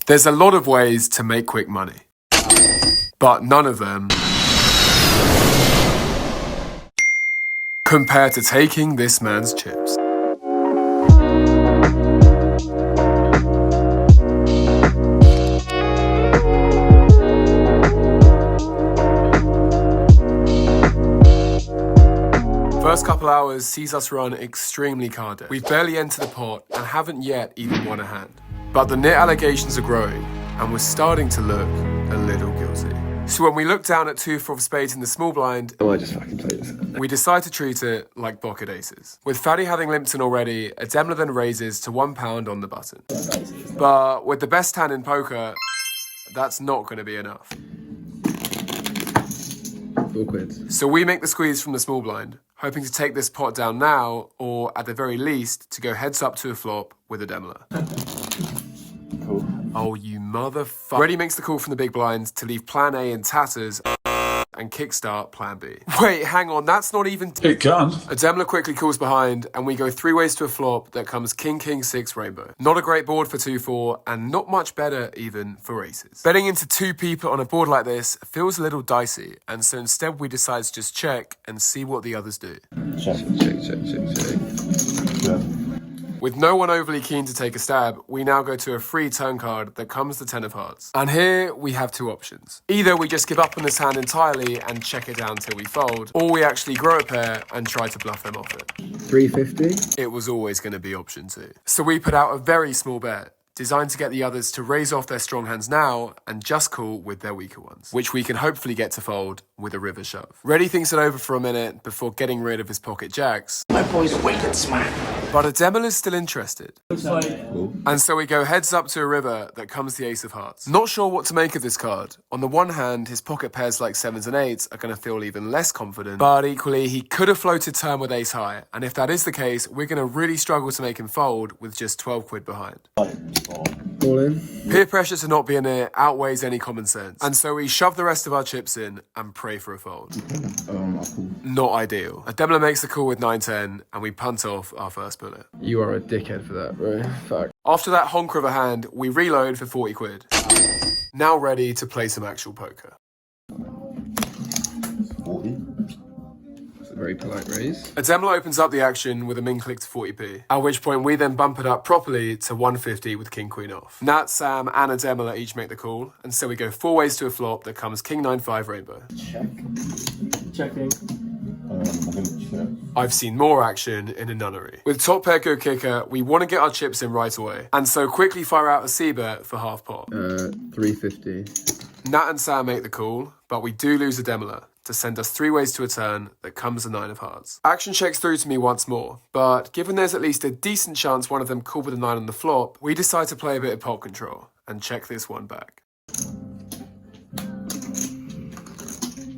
There's a lot of ways to make quick money, but none of them compare to taking this man's chips. First couple hours sees us run extremely card dead. We've barely entered the pot and haven't yet even won a hand. But the nit allegations are growing and we're starting to look a little guilty. So when we look down at 2-4 of spades in the small blind, I just fucking play this. we decide to treat it like pocket aces. With Fatty having limped in already, Ademla then raises to £1 on the button. But with the best hand in poker, that's not going to be enough. Awkward. So we make the squeeze from the small blind, hoping to take this pot down now, or at the very least, to go heads up to a flop with a Ademla. Cool. Oh, you motherfucker. Reddy makes the call from the big blind to leave plan A in tatters and kickstart plan B. Wait, hang on, that's not even... It can. Ademla quickly calls behind, and we go 3 ways to a flop that comes king, king, 6 rainbow. Not a great board for 2-4, and not much better even for aces. Betting into 2 people on a board like this feels a little dicey, and so instead we decide to just check and see what the others do. Check. Yeah. With no one overly keen to take a stab, we now go to a free turn card that comes the 10 of hearts. And here we have 2 options. Either we just give up on this hand entirely and check it down till we fold, or we actually grow a pair and try to bluff them off it. 350. It was always going to be option 2. So we put out a very small bet, designed to get the others to raise off their strong hands now and just call with their weaker ones, which we can hopefully get to fold with a river shove. Reddy thinks it over for a minute before getting rid of his pocket jacks. My boy's wicked smart. But Ademla is still interested. Cool. And so we go heads up to a river that comes the ace of hearts. Not sure what to make of this card. On the one hand, his pocket pairs like 7s and 8s are going to feel even less confident, but equally he could have floated turn with ace high, and if that is the case, we're going to really struggle to make him fold with just 12 quid behind. All in. Peer pressure to not be in it outweighs any common sense, and so we shove the rest of our chips in and pray for a fold. Cool. Not ideal. Ademla makes the call with 9-10, and we punt off our first bullet. You are a dickhead for that, bro. Fuck. After that honker of a hand, we reload for 40 quid. Now ready to play some actual poker. 40. That's a very polite raise. Ademla opens up the action with a min click to 40p, at which point we then bump it up properly to 150 with king queen off. Nat, Sam and Ademla each make the call, and so we go 4 ways to a flop that comes king 9-5 rainbow. Check. Checking. I've seen more action in a nunnery. With top pair go kicker, we want to get our chips in right away, and so quickly fire out a C-bet for half pot. 350. Nat and Sam make the call, but we do lose Ademla to send us 3 ways to a turn that comes the 9 of hearts. Action checks through to me once more, but given there's at least a decent chance one of them called with a 9 on the flop, we decide to play a bit of pot control and check this one back.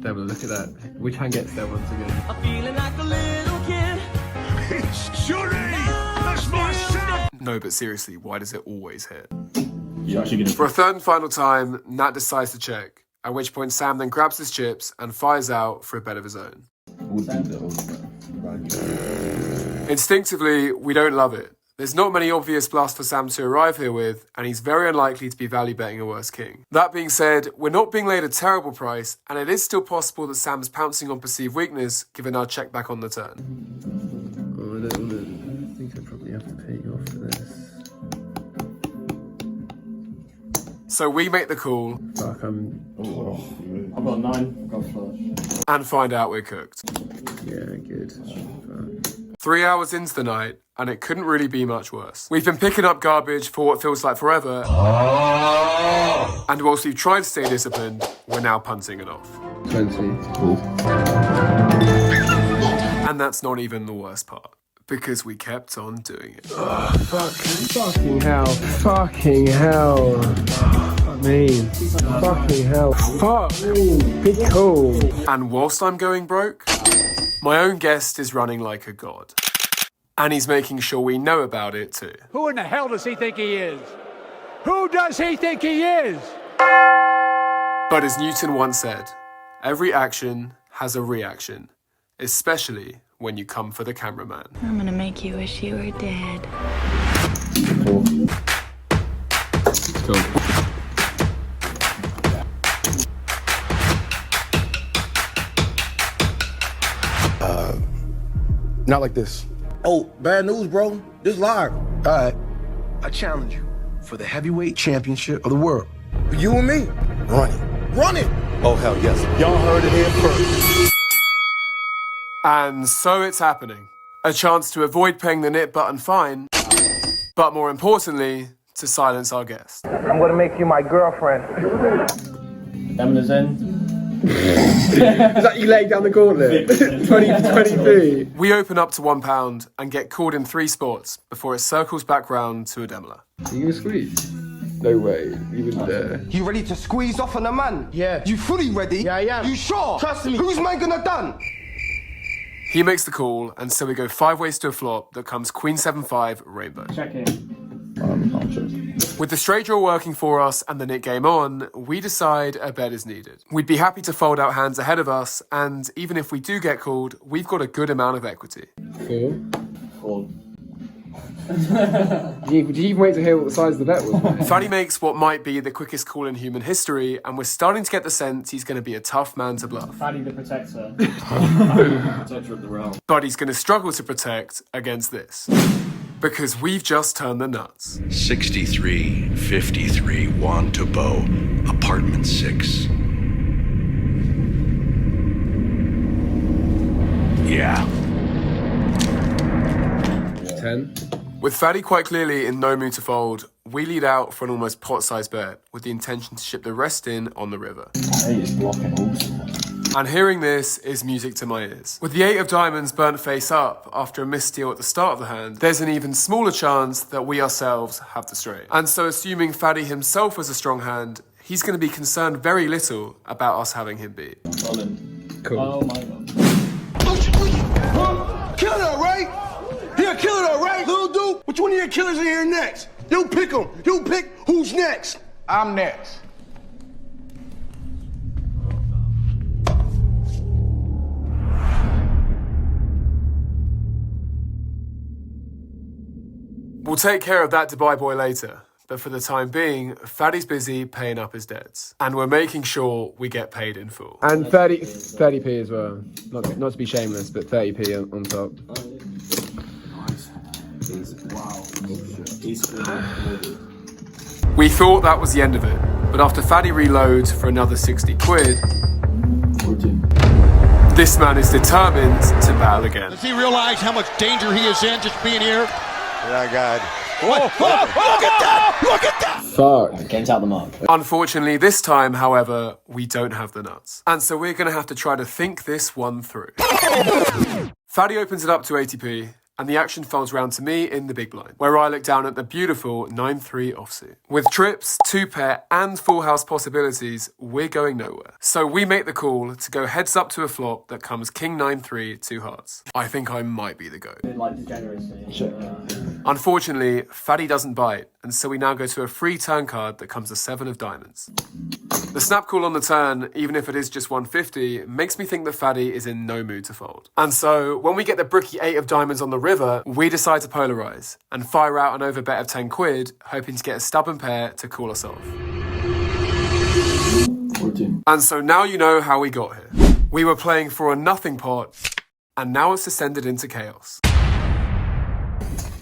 Devil, look at that. Which hand gets there once again? I'm feeling like a little kid. That's my son! No, but seriously, why does it always hit? You're actually going to... For a third and final time, Nat decides to check, at which point Sam then grabs his chips and fires out for a bet of his own. Instinctively, we don't love it. There's not many obvious bluffs for Sam to arrive here with, and he's very unlikely to be value betting a worse king. That being said, we're not being laid a terrible price, and it is still possible that Sam's pouncing on perceived weakness, given our check back on the turn. Oh, I think I probably have to pay you off for this. So we make the call. Fuck, I've got 9. I've got flush. And find out we're cooked. Yeah, good. Fuck. 3 hours into the night, and it couldn't really be much worse. We've been picking up garbage for what feels like forever, and whilst we've tried to stay disciplined, we're now punting it off. 20. Cool. And that's not even the worst part, because we kept on doing it. Fucking hell. Fucking hell. Fuck me. Fucking hell. Fuck. Be cool. And whilst I'm going broke, my own guest is running like a god. And he's making sure we know about it too. Who in the hell does he think he is? Who does he think he is? But as Newton once said, every action has a reaction, especially when you come for the cameraman. I'm gonna make you wish you were dead. Cool. Not like this. Oh, bad news, bro. This live. All right. I challenge you for the heavyweight championship of the world. You and me. Run it. Run it! Oh, hell yes. Y'all heard it here first. And so it's happening. A chance to avoid paying the knit button fine, but more importantly, to silence our guest. I'm gonna make you my girlfriend. Stamina's in. Is that you laying down the gauntlet? 20p. We open up to £1 and get called in 3 spots before it circles back round to a demoler. You gonna squeeze? No way. You wouldn't dare. You ready to squeeze off on a man? Yeah. You fully ready? Yeah, I am. You sure? Trust me. Who's man gonna done? He makes the call, and so we go 5 ways to a flop that comes Queen 7-5 rainbow. Check in. With the straight draw working for us and the knit game on, we decide a bet is needed. We'd be happy to fold out hands ahead of us, and even if we do get called, we've got a good amount of equity. 4. Call. Did you even wait to hear what the size of the bet was? Faddy makes what might be the quickest call in human history, and we're starting to get the sense he's going to be a tough man to bluff. Faddy the protector. Protector of the realm. But he's going to struggle to protect against this. Because we've just turned the nuts. 6353 Juan Tabo, apartment 6. Yeah. 10. With Faddy quite clearly in no mood to fold, we lead out for an almost pot-sized bet with the intention to ship the rest in on the river. Hey, it's blocking also. And hearing this is music to my ears. With the 8 of diamonds burnt face up after a misdeal at the start of the hand, there's an even smaller chance that we ourselves have the straight. And so assuming Faddy himself was a strong hand, he's going to be concerned very little about us having him beat. Cool. Oh my god. Kill it, all right? Yeah, kill it, all right, little dude. Which one of your killers are here next? You pick them. You pick who's next. I'm next. We'll take care of that Dubai boy later, but for the time being, Faddy's busy paying up his debts. And we're making sure we get paid in full. And 30p as well. Not to be shameless, but 30p on top. We thought that was the end of it, but after Faddy reloads for another 60 quid, this man is determined to battle again. Does he realize how much danger he is in just being here? Yeah, God. Look at that! Look at that! Fuck. Game's out the mark. Unfortunately, this time, however, we don't have the nuts. And so we're going to have to try to think this one through. Faddy opens it up to 80p, and the action folds round to me in the big blind, where I look down at the beautiful 9-3 offsuit. With trips, 2-pair, and full house possibilities, we're going nowhere. So we make the call to go heads up to a flop that comes King 9-3, 2 hearts. I think I might be the goat. Like degeneracy. Unfortunately, Faddy doesn't bite, and so we now go to a free turn card that comes a 7 of diamonds. The snap call on the turn, even if it is just 150, makes me think that Faddy is in no mood to fold. And so, when we get the bricky 8 of diamonds on the river, we decide to polarize and fire out an overbet of 10 quid, hoping to get a stubborn pair to call us off. 14. And so now you know how we got here. We were playing for a nothing pot, and now it's descended into chaos.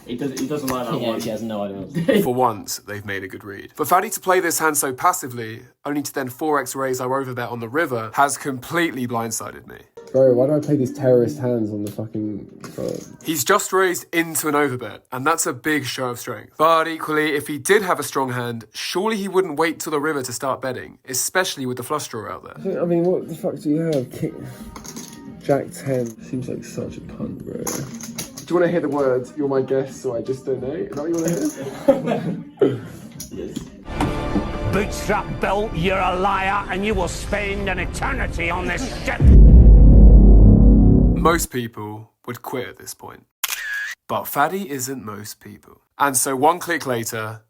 He doesn't like that one. He has no idea. For once, they've made a good read. For Faddy to play this hand so passively, only to then 4x raise our overbet on the river, has completely blindsided me. Bro, why do I play these terrorist hands on the fucking... He's just raised into an overbet, and that's a big show of strength. But equally, if he did have a strong hand, surely he wouldn't wait till the river to start betting, especially with the flush draw out there. I mean, what the fuck do you have? Jack 10. Seems like such a punt, bro. Do you want to hear the words, "You're my guest, so I just donate"? Is that what you want to hear? Bootstrap Bill, you're a liar, and you will spend an eternity on this ship. Most people would quit at this point. But Faddy isn't most people. And so 1 click later,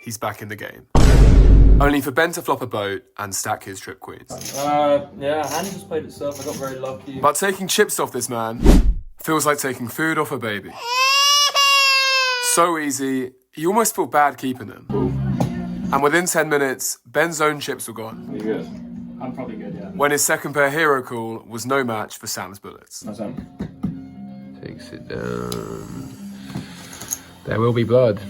he's back in the game. Only for Ben to flop a boat and stack his trip queens. Yeah, hand just played itself. I got very lucky. But taking chips off this man feels like taking food off a baby. So easy, you almost feel bad keeping them. And within 10 minutes, Ben's own chips were gone. Are you good? I'm probably good, yeah. When his second pair hero call was no match for Sam's bullets. That's him. Takes it down. There will be blood.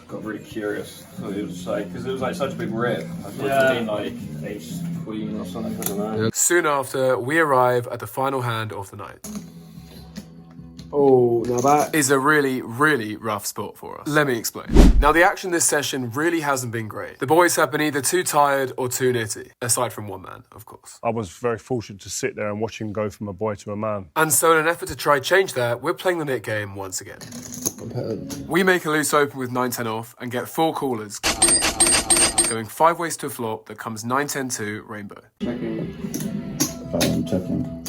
Got really curious. So it was like, because it was like such a big rip. I thought Yeah. it would been like ace, queen or something. I don't know. Soon after, we arrive at the final hand of the night. Oh, now that Is a really, really rough spot for us. Let me explain. Now, the action this session really hasn't been great. The boys have been either too tired or too nitty, aside from one man, of course. I was very fortunate to sit there and watch him go from a boy to a man. And so in an effort to try change that, we're playing the nit game once again. We make a loose open with 9-10 off and get 4 callers, going 5 ways to a flop that comes 9-10-2 rainbow. I'm checking.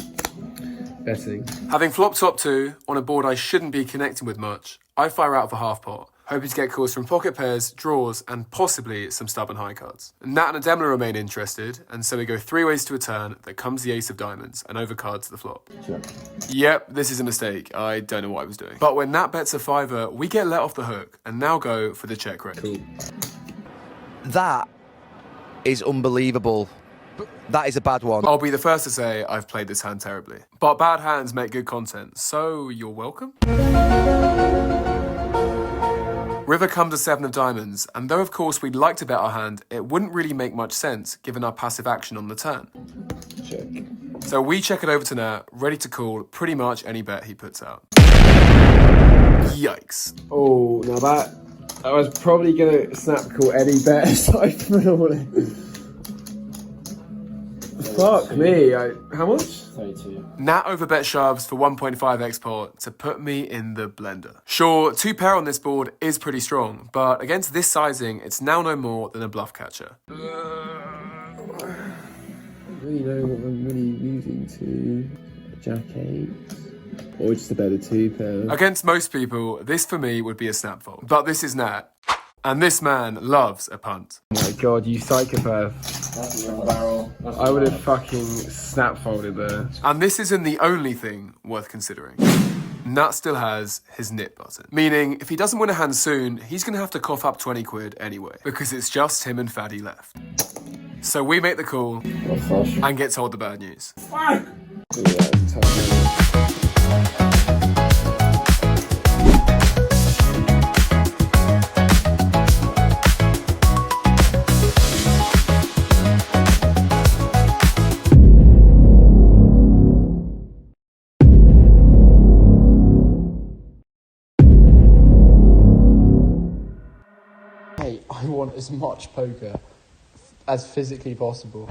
betting. Having flopped top 2 on a board I shouldn't be connecting with much, I fire out for half pot, hoping to get calls from pocket pairs, draws, and possibly some stubborn high cards. Nat and Ademla remain interested, and so we go 3 ways to a turn that comes the ace of diamonds and overcards the flop. Sure. Yep, this is a mistake. I don't know what I was doing. But when Nat bets a fiver, we get let off the hook and now go for the check raise. Cool. That is unbelievable. That is a bad one. I'll be the first to say I've played this hand terribly. But bad hands make good content, so you're welcome. River comes to 7 of diamonds, and though of course we'd like to bet our hand, it wouldn't really make much sense given our passive action on the turn. Check. So we check it over to Nat, ready to call pretty much any bet he puts out. Yikes. Oh, now that I was probably gonna snap call any bet aside from all it. Fuck me, how much? 32. Nat overbet shoves for 1.5 export to put me in the blender. Sure, 2 pair on this board is pretty strong, but against this sizing, it's now no more than a bluff catcher. I don't really know what I'm really losing to. Jack 8. Or just a better 2 pair. Against most people, this for me would be a snap fold. But this is Nat, and this man loves a punt. Oh my god, you psychopath. That's a barrel. That's I would have fucking snap folded there. And this isn't the only thing worth considering. Nat still has his nit button. Meaning, if he doesn't win a hand soon, he's gonna have to cough up 20 quid anyway, because it's just him and Faddy left. So we make the call, and get told the bad news. Fuck! Ooh, that was a tough one. I want as much poker as physically possible.